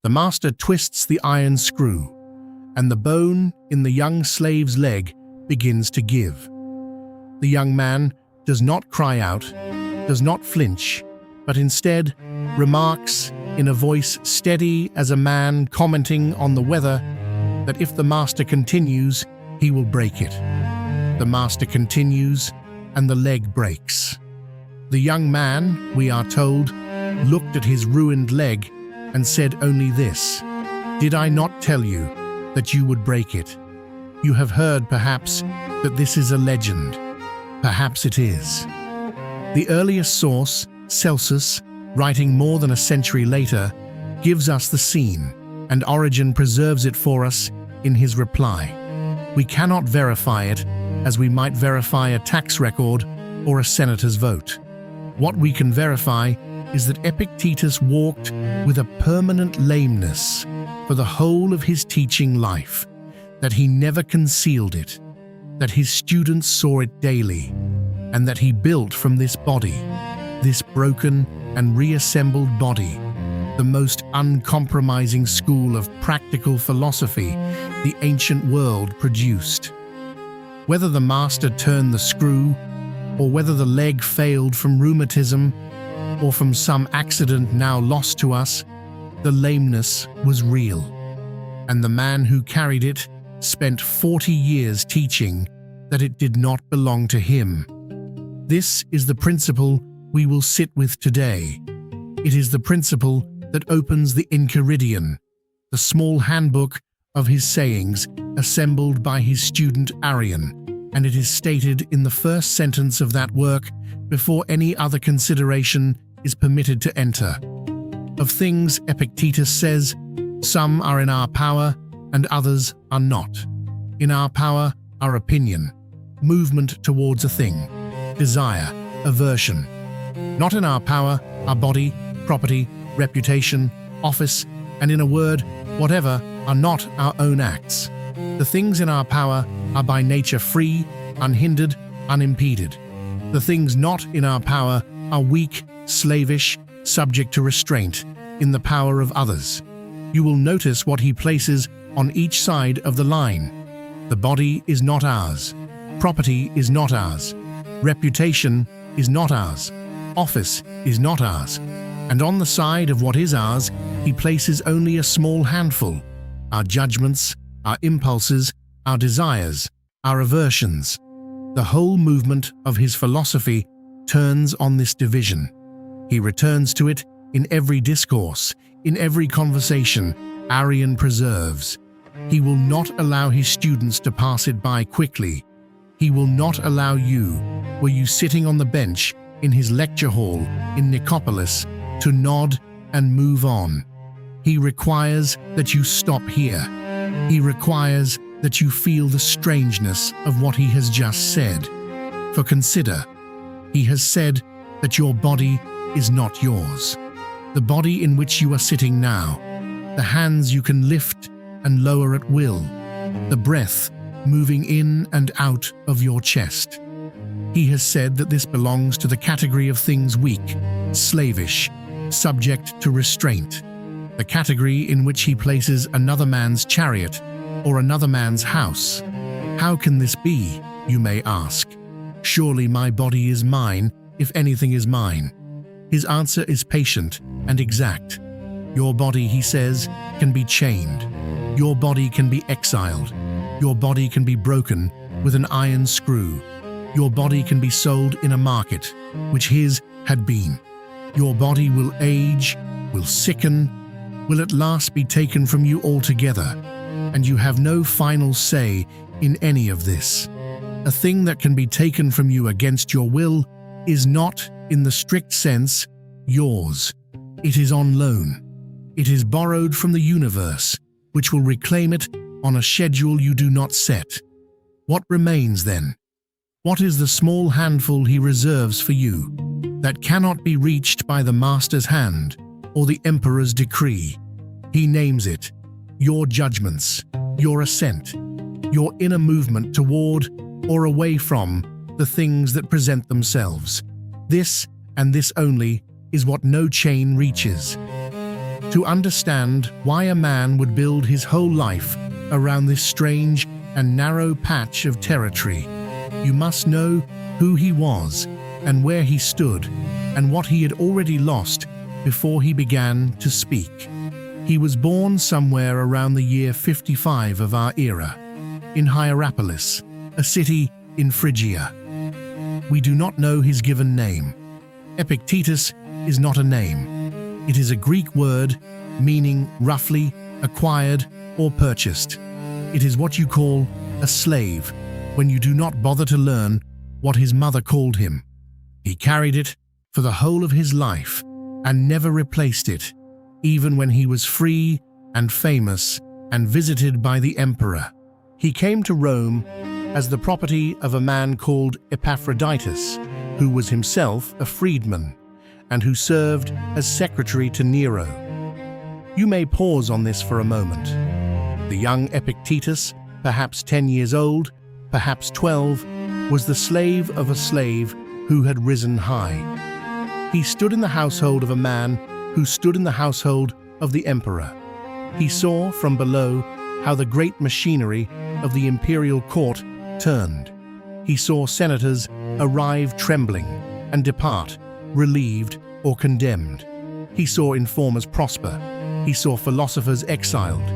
The master twists the iron screw, and the bone in the young slave's leg begins to give. The young man does not cry out, does not flinch, but instead remarks in a voice steady as a man commenting on the weather that if the master continues, he will break it. The master continues, and the leg breaks. The young man, we are told, looked at his ruined leg and said only this, "Did I not tell you that you would break it? You have heard, perhaps, that this is a legend. Perhaps it is." The earliest source, Celsus, writing more than a century later, gives us the scene, and Origen preserves it for us in his reply. We cannot verify it as we might verify a tax record or a senator's vote. What we can verify is that Epictetus walked with a permanent lameness for the whole of his teaching life, that he never concealed it, that his students saw it daily, and that he built from this body, this broken and reassembled body, the most uncompromising school of practical philosophy the ancient world produced. Whether the master turned the screw, or whether the leg failed from rheumatism, or from some accident now lost to us, the lameness was real, and the man who carried it spent 40 years teaching that it did not belong to him. This is the principle we will sit with today. It is the principle that opens the Enchiridion, the small handbook of his sayings assembled by his student Arrian, and it is stated in the first sentence of that work before any other consideration is permitted to enter. Of things, Epictetus says, some are in our power and others are not. In our power are opinion, movement towards a thing, desire, aversion. Not in our power are body, property, reputation, office, and in a word, whatever are not our own acts. The things in our power are by nature free, unhindered, unimpeded. The things not in our power are weak, slavish, subject to restraint, in the power of others. You will notice what he places on each side of the line. The body is not ours. Property is not ours. Reputation is not ours. Office is not ours. And on the side of what is ours, he places only a small handful: our judgments, our impulses, our desires, our aversions. The whole movement of his philosophy turns on this division. He returns to it in every discourse, in every conversation Arrian preserves. He will not allow his students to pass it by quickly. He will not allow you, were you sitting on the bench in his lecture hall in Nicopolis, to nod and move on. He requires that you stop here. He requires that you feel the strangeness of what he has just said. For consider, he has said that your body is not yours. The body in which you are sitting now, the hands you can lift and lower at will, the breath moving in and out of your chest. He has said that this belongs to the category of things weak, slavish, subject to restraint, the category in which he places another man's chariot or another man's house. How can this be, you may ask? Surely my body is mine, if anything is mine. His answer is patient and exact. Your body, he says, can be chained. Your body can be exiled. Your body can be broken with an iron screw. Your body can be sold in a market, which his had been. Your body will age, will sicken, will at last be taken from you altogether, and you have no final say in any of this. A thing that can be taken from you against your will is not, in the strict sense, yours. It is on loan. It is borrowed from the universe, which will reclaim it on a schedule you do not set. What remains then? What is the small handful he reserves for you that cannot be reached by the master's hand or the emperor's decree? He names it your judgments, your assent, your inner movement toward or away from the things that present themselves. This and this only is what no chain reaches. To understand why a man would build his whole life around this strange and narrow patch of territory, you must know who he was and where he stood and what he had already lost before he began to speak. He was born somewhere around the year 55 of our era, in Hierapolis, a city in Phrygia. We do not know his given name. Epictetus is not a name. It is a Greek word meaning roughly acquired or purchased. It is what you call a slave when you do not bother to learn what his mother called him. He carried it for the whole of his life and never replaced it, even when he was free and famous and visited by the emperor. He came to Rome as the property of a man called Epaphroditus, who was himself a freedman and who served as secretary to Nero. You may pause on this for a moment. The young Epictetus, perhaps 10 years old, perhaps 12, was the slave of a slave who had risen high. He stood in the household of a man who stood in the household of the emperor. He saw from below how the great machinery of the imperial court turned. He saw senators arrive trembling and depart, relieved or condemned. He saw informers prosper. He saw philosophers exiled.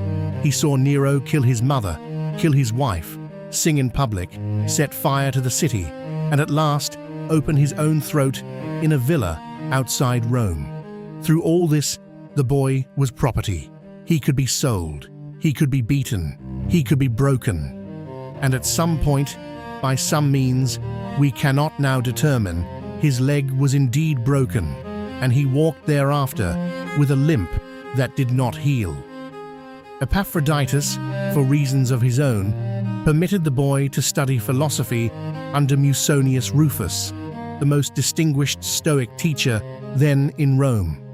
He saw Nero kill his mother, kill his wife, sing in public, set fire to the city, and at last open his own throat in a villa outside Rome. Through all this, the boy was property. He could be sold. He could be beaten. He could be broken. And at some point, by some means, we cannot now determine, his leg was indeed broken, and he walked thereafter with a limp that did not heal. Epaphroditus, for reasons of his own, permitted the boy to study philosophy under Musonius Rufus, the most distinguished Stoic teacher then in Rome.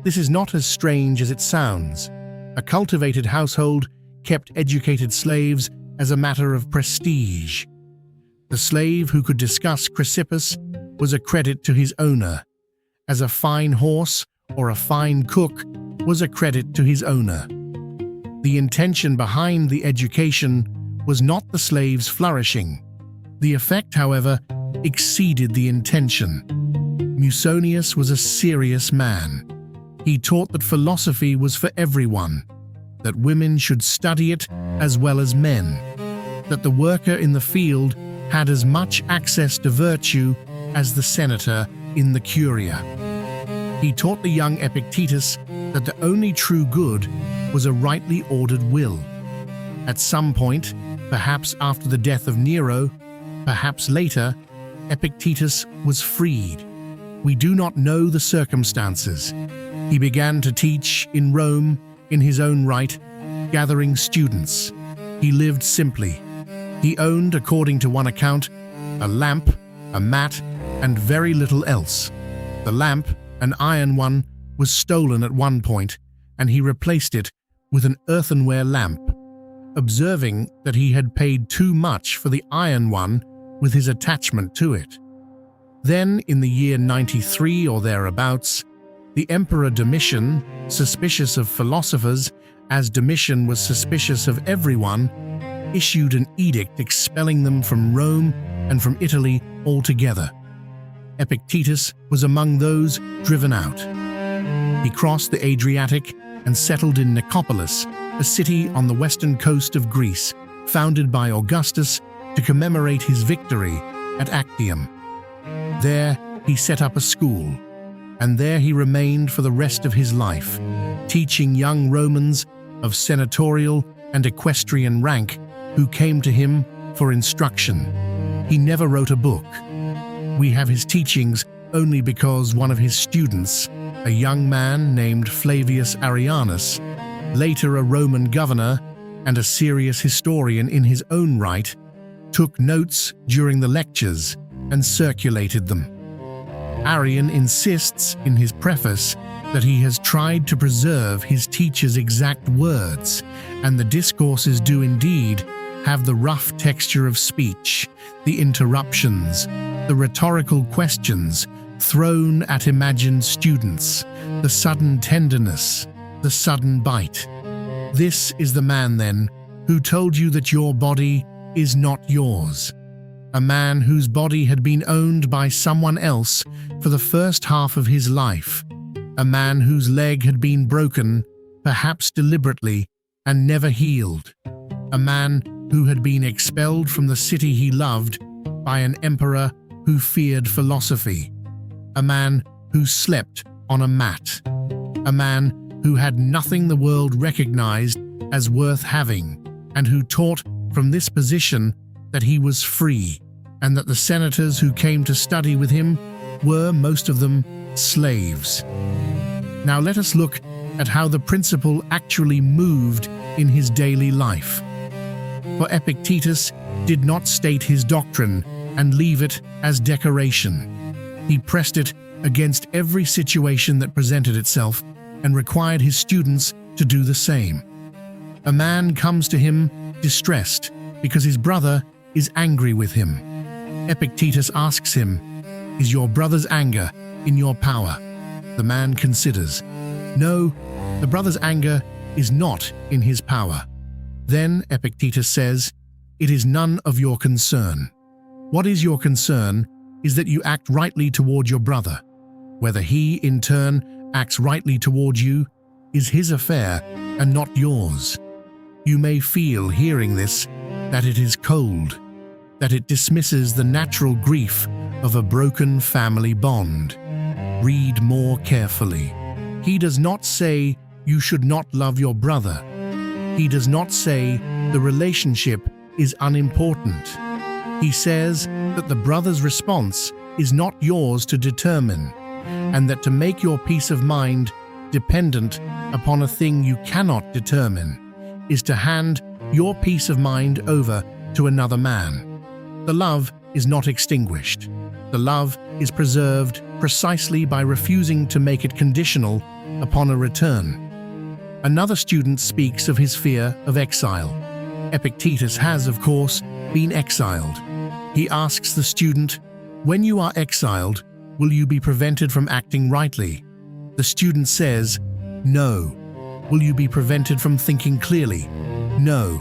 This is not as strange as it sounds. A cultivated household kept educated slaves as a matter of prestige. The slave who could discuss Chrysippus was a credit to his owner, as a fine horse or a fine cook was a credit to his owner. The intention behind the education was not the slave's flourishing. The effect, however, exceeded the intention. Musonius was a serious man. He taught that philosophy was for everyone, that women should study it as well as men, that the worker in the field had as much access to virtue as the senator in the curia. He taught the young Epictetus that the only true good was a rightly ordered will. At some point, perhaps after the death of Nero, perhaps later, Epictetus was freed. We do not know the circumstances. He began to teach in Rome in his own right, gathering students. He lived simply. He owned, according to one account, a lamp, a mat, and very little else. The lamp, an iron one, was stolen at one point, and he replaced it with an earthenware lamp, observing that he had paid too much for the iron one with his attachment to it. Then, in the year 93 or thereabouts, the Emperor Domitian, suspicious of philosophers, as Domitian was suspicious of everyone, issued an edict expelling them from Rome and from Italy altogether. Epictetus was among those driven out. He crossed the Adriatic and settled in Nicopolis, a city on the western coast of Greece, founded by Augustus to commemorate his victory at Actium. There he set up a school, and there he remained for the rest of his life, teaching young Romans of senatorial and equestrian rank who came to him for instruction. He never wrote a book. We have his teachings only because one of his students, a young man named Flavius Arrianus, later a Roman governor and a serious historian in his own right, took notes during the lectures and circulated them. Arrian insists in his preface that he has tried to preserve his teacher's exact words, and the discourses do indeed have the rough texture of speech, the interruptions, the rhetorical questions thrown at imagined students, the sudden tenderness, the sudden bite. This is the man, then, who told you that your body is not yours. A man whose body had been owned by someone else for the first half of his life. A man whose leg had been broken, perhaps deliberately, and never healed. A man who had been expelled from the city he loved by an emperor who feared philosophy. A man who slept on a mat. A man who had nothing the world recognized as worth having, and who taught from this position that he was free, and that the senators who came to study with him were, most of them, slaves. Now let us look at how the principle actually moved in his daily life. For Epictetus did not state his doctrine and leave it as decoration. He pressed it against every situation that presented itself and required his students to do the same. A man comes to him distressed because his brother is angry with him. Epictetus asks him, "Is your brother's anger in your power?" The man considers. No, the brother's anger is not in his power. Then Epictetus says, "It is none of your concern. What is your concern is that you act rightly toward your brother. Whether he, in turn, acts rightly toward you is his affair and not yours." You may feel, hearing this, that it is cold, that it dismisses the natural grief of a broken family bond. Read more carefully. He does not say you should not love your brother. He does not say the relationship is unimportant. He says that the brother's response is not yours to determine, and that to make your peace of mind dependent upon a thing you cannot determine is to hand your peace of mind over to another man. The love is not extinguished. The love is preserved precisely by refusing to make it conditional upon a return. Another student speaks of his fear of exile. Epictetus has, of course, been exiled. He asks the student, "When you are exiled, will you be prevented from acting rightly?" The student says, "No." Will you be prevented from thinking clearly? No.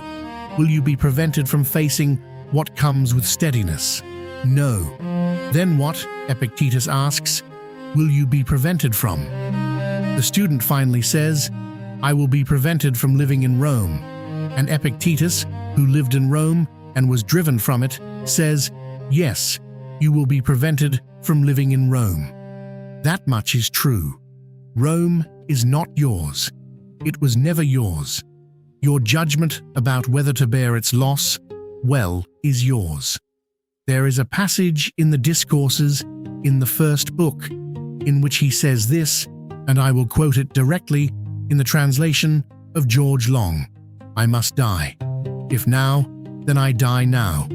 Will you be prevented from facing what comes with steadiness? No. Then what, Epictetus asks, will you be prevented from? The student finally says, "I will be prevented from living in Rome." And Epictetus, who lived in Rome and was driven from it, says, "Yes, you will be prevented from living in Rome." That much is true. Rome is not yours. It was never yours. Your judgment about whether to bear its loss, well, is yours. There is a passage in the Discourses in the first book in which he says this, and I will quote it directly in the translation of George Long. "I must die. If now, then I die now.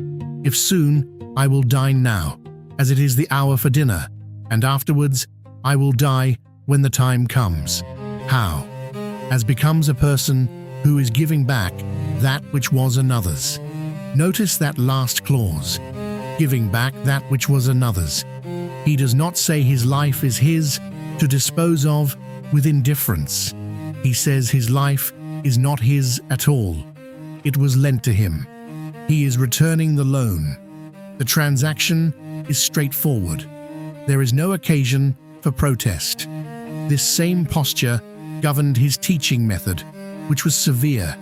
If soon, I will dine now, as it is the hour for dinner, and afterwards I will die when the time comes." How? As becomes a person who is giving back that which was another's. Notice that last clause, giving back that which was another's. He does not say his life is his to dispose of with indifference. He says his life is not his at all. It was lent to him. He is returning the loan. The transaction is straightforward. There is no occasion for protest. This same posture governed his teaching method, which was severe.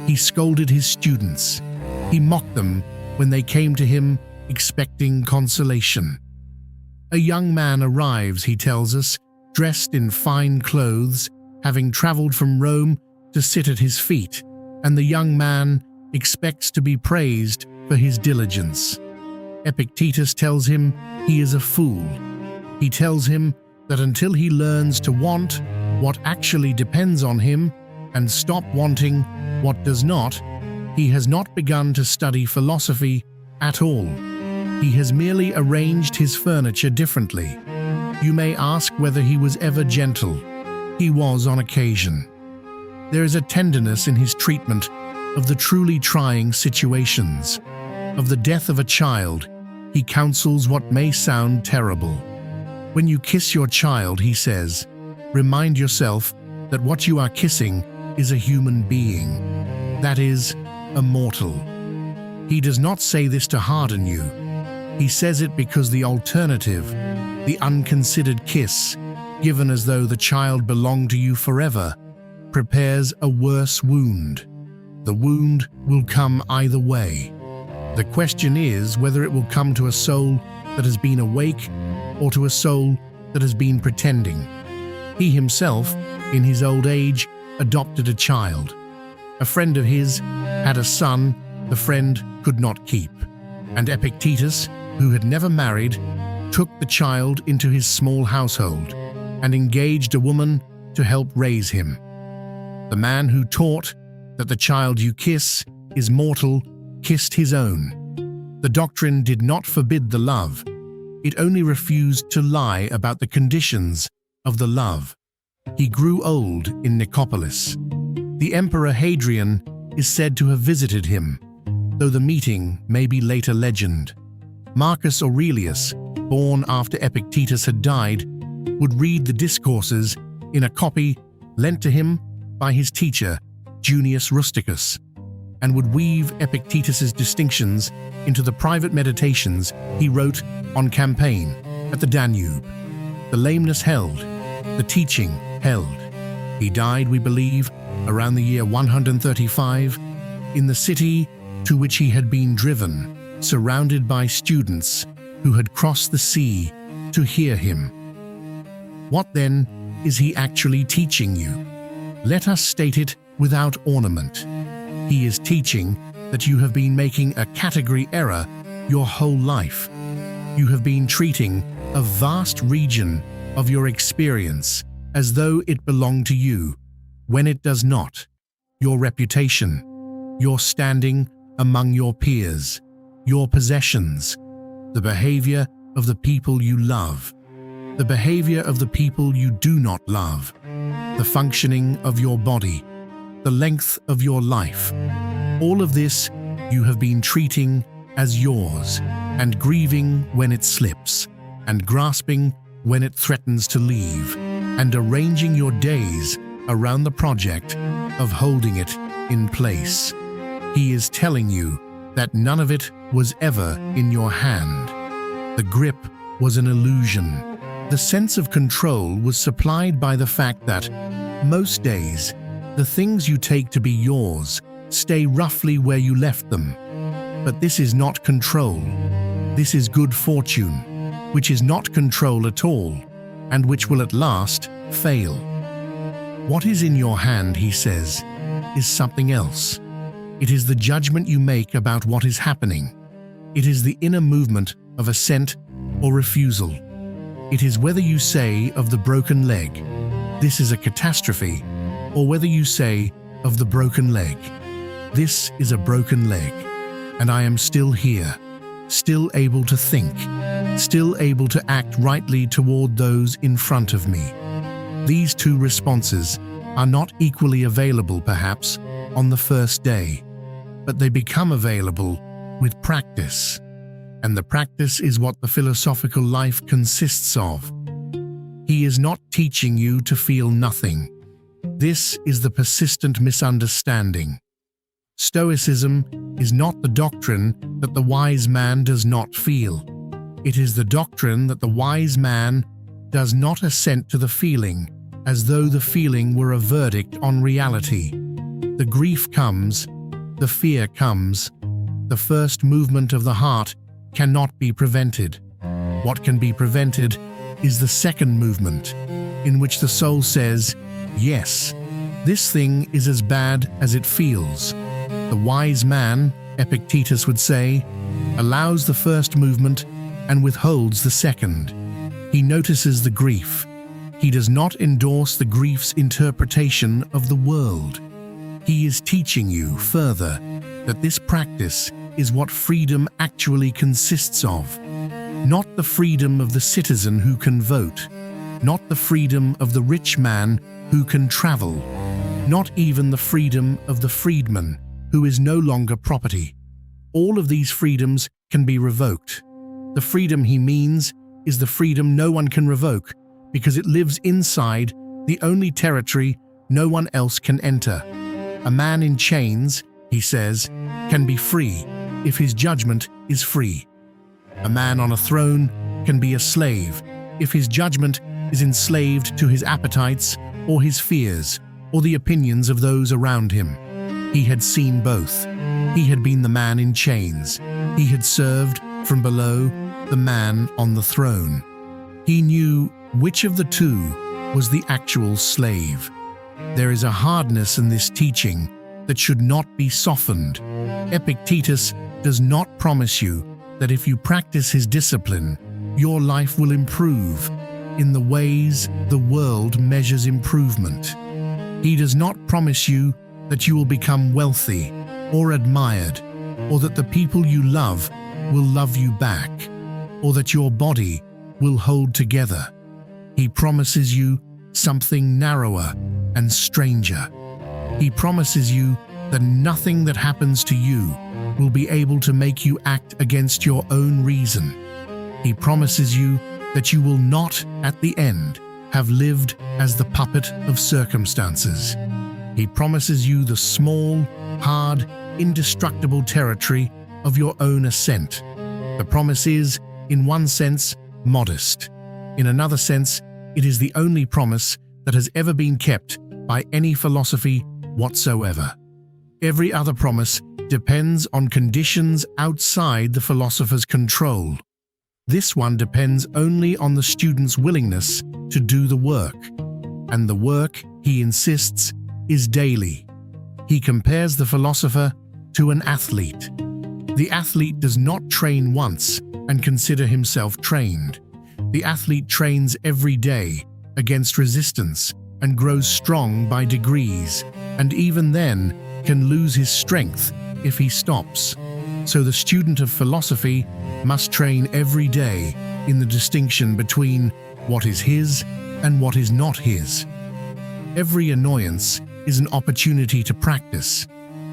He scolded his students. He mocked them when they came to him expecting consolation. A young man arrives, he tells us, dressed in fine clothes, having traveled from Rome to sit at his feet, and the young man expects to be praised for his diligence. Epictetus tells him he is a fool. He tells him that until he learns to want what actually depends on him and stop wanting what does not, he has not begun to study philosophy at all. He has merely arranged his furniture differently. You may ask whether he was ever gentle. He was on occasion. There is a tenderness in his treatment of the truly trying situations. Of the death of a child, he counsels what may sound terrible. When you kiss your child, he says, remind yourself that what you are kissing is a human being, that is, a mortal. He does not say this to harden you. He says it because the alternative, the unconsidered kiss, given as though the child belonged to you forever, prepares a worse wound. The wound will come either way. The question is whether it will come to a soul that has been awake or to a soul that has been pretending. He himself, in his old age, adopted a child. A friend of his had a son the friend could not keep, and Epictetus, who had never married, took the child into his small household and engaged a woman to help raise him. The man who taught that the child you kiss is mortal kissed his own. The doctrine did not forbid the love. It only refused to lie about the conditions of the love. He grew old in Nicopolis. The emperor Hadrian is said to have visited him, though the meeting may be later legend. Marcus Aurelius, born after Epictetus had died, would read the Discourses in a copy lent to him by his teacher, Junius Rusticus, and would weave Epictetus's distinctions into the private meditations he wrote on campaign at the Danube. The lameness held, the teaching held. He died, we believe, around the year 135, in the city to which he had been driven, surrounded by students who had crossed the sea to hear him. What then is he actually teaching you? Let us state it without ornament. He is teaching that you have been making a category error your whole life. You have been treating a vast region of your experience as though it belonged to you, when it does not. Your reputation, your standing among your peers, your possessions, the behavior of the people you love, the behavior of the people you do not love, the functioning of your body, the length of your life. All of this you have been treating as yours, and grieving when it slips, and grasping when it threatens to leave, and arranging your days around the project of holding it in place. He is telling you that none of it was ever in your hand. The grip was an illusion. The sense of control was supplied by the fact that, most days, the things you take to be yours stay roughly where you left them. But this is not control. This is good fortune, which is not control at all, and which will at last fail. What is in your hand, he says, is something else. It is the judgment you make about what is happening. It is the inner movement of assent or refusal. It is whether you say of the broken leg, "This is a catastrophe," or whether you say of the broken leg, "This is a broken leg, and I am still here, still able to think, still able to act rightly toward those in front of me." These two responses are not equally available, perhaps, on the first day, but they become available with practice, and the practice is what the philosophical life consists of. He is not teaching you to feel nothing. This is the persistent misunderstanding. Stoicism is not the doctrine that the wise man does not feel. It is the doctrine that the wise man does not assent to the feeling, as though the feeling were a verdict on reality. The grief comes, the fear comes. The first movement of the heart cannot be prevented. What can be prevented is the second movement, in which the soul says, "Yes, this thing is as bad as it feels." The wise man, Epictetus would say, allows the first movement and withholds the second. He notices the grief. He does not endorse the grief's interpretation of the world. He is teaching you further that this practice is what freedom actually consists of. Not the freedom of the citizen who can vote, not the freedom of the rich man who can travel, not even the freedom of the freedman who is no longer property. All of these freedoms can be revoked. The freedom he means is the freedom no one can revoke, because it lives inside the only territory no one else can enter. A man in chains, he says, can be free if his judgment is free. A man on a throne can be a slave if his judgment is enslaved to his appetites or his fears or the opinions of those around him. He had seen both. He had been the man in chains. He had served, from below, the man on the throne. He knew which of the two was the actual slave. There is a hardness in this teaching that should not be softened. Epictetus does not promise you that if you practice his discipline, your life will improve in the ways the world measures improvement. He does not promise you that you will become wealthy or admired, or that the people you love will love you back, or that your body will hold together. He promises you something narrower and stranger. He promises you that nothing that happens to you will be able to make you act against your own reason. He promises you that you will not, at the end, have lived as the puppet of circumstances. He promises you the small, hard, indestructible territory of your own assent. The promise is, in one sense, modest. In another sense, it is the only promise that has ever been kept by any philosophy whatsoever. Every other promise depends on conditions outside the philosopher's control. This one depends only on the student's willingness to do the work, and the work, he insists, is daily. He compares the philosopher to an athlete. The athlete does not train once and consider himself trained. The athlete trains every day against resistance and grows strong by degrees, and even then can lose his strength if he stops. So the student of philosophy must train every day in the distinction between what is his and what is not his. Every annoyance is an opportunity to practice.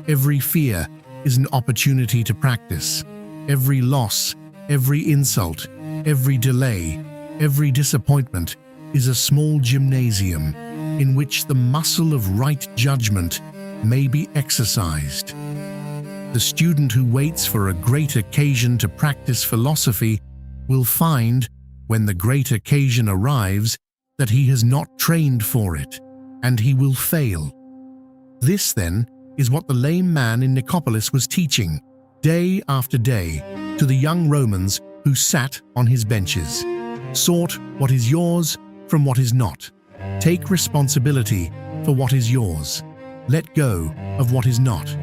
Every fear is an opportunity to practice. Every loss, every insult, every delay, every disappointment is a small gymnasium in which the muscle of right judgment may be exercised. The student who waits for a great occasion to practice philosophy will find, when the great occasion arrives, that he has not trained for it, and he will fail. This, then, is what the lame man in Nicopolis was teaching, day after day, to the young Romans who sat on his benches. Sort what is yours from what is not. Take responsibility for what is yours. Let go of what is not.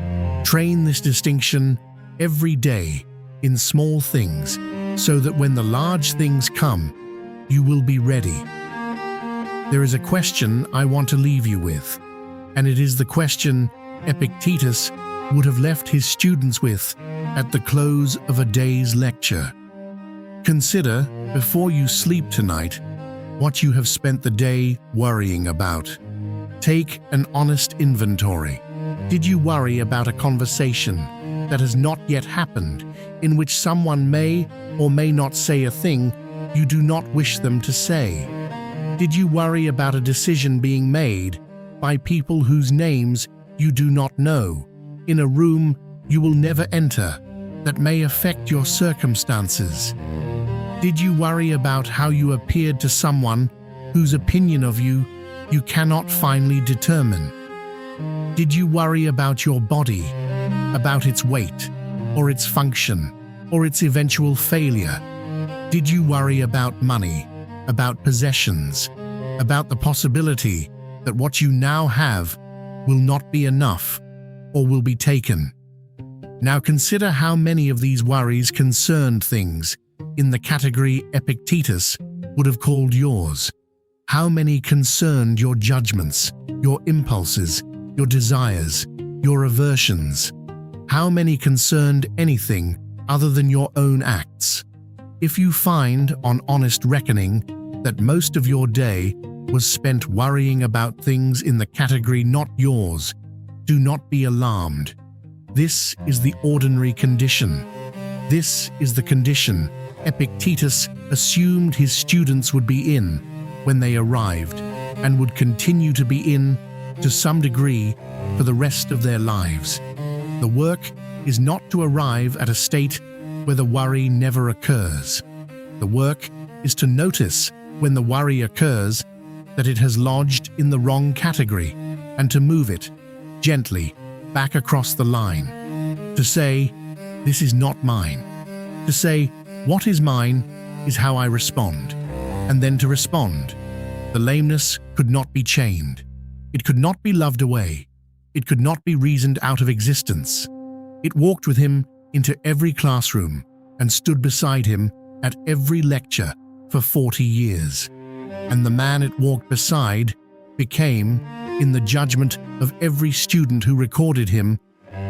Train this distinction every day in small things, so that when the large things come, you will be ready. There is a question I want to leave you with, and it is the question Epictetus would have left his students with at the close of a day's lecture. Consider, before you sleep tonight, what you have spent the day worrying about. Take an honest inventory. Did you worry about a conversation that has not yet happened, in which someone may or may not say a thing you do not wish them to say? Did you worry about a decision being made by people whose names you do not know, in a room you will never enter, that may affect your circumstances? Did you worry about how you appeared to someone whose opinion of you cannot finally determine? Did you worry about your body, about its weight, or its function, or its eventual failure? Did you worry about money, about possessions, about the possibility that what you now have will not be enough, or will be taken? Now consider how many of these worries concerned things in the category Epictetus would have called yours. How many concerned your judgments, your impulses, your desires, your aversions? How many concerned anything other than your own acts? If you find, on honest reckoning, that most of your day was spent worrying about things in the category not yours, do not be alarmed. This is the ordinary condition. This is the condition Epictetus assumed his students would be in when they arrived, and would continue to be in to some degree, for the rest of their lives. The work is not to arrive at a state where the worry never occurs. The work is to notice when the worry occurs that it has lodged in the wrong category and to move it gently back across the line. To say, "This is not mine." To say, "What is mine is how I respond." And then to respond. The lameness could not be chained. It could not be loved away. It could not be reasoned out of existence. It walked with him into every classroom and stood beside him at every lecture for 40 years. And the man it walked beside became, in the judgment of every student who recorded him,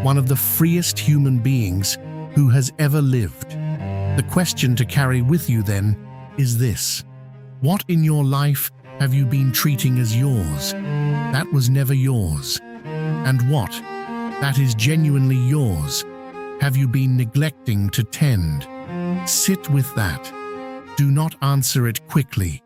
one of the freest human beings who has ever lived. The question to carry with you then is this: what in your life have you been treating as yours that was never yours? And what, that is genuinely yours, have you been neglecting to tend? Sit with that. Do not answer it quickly.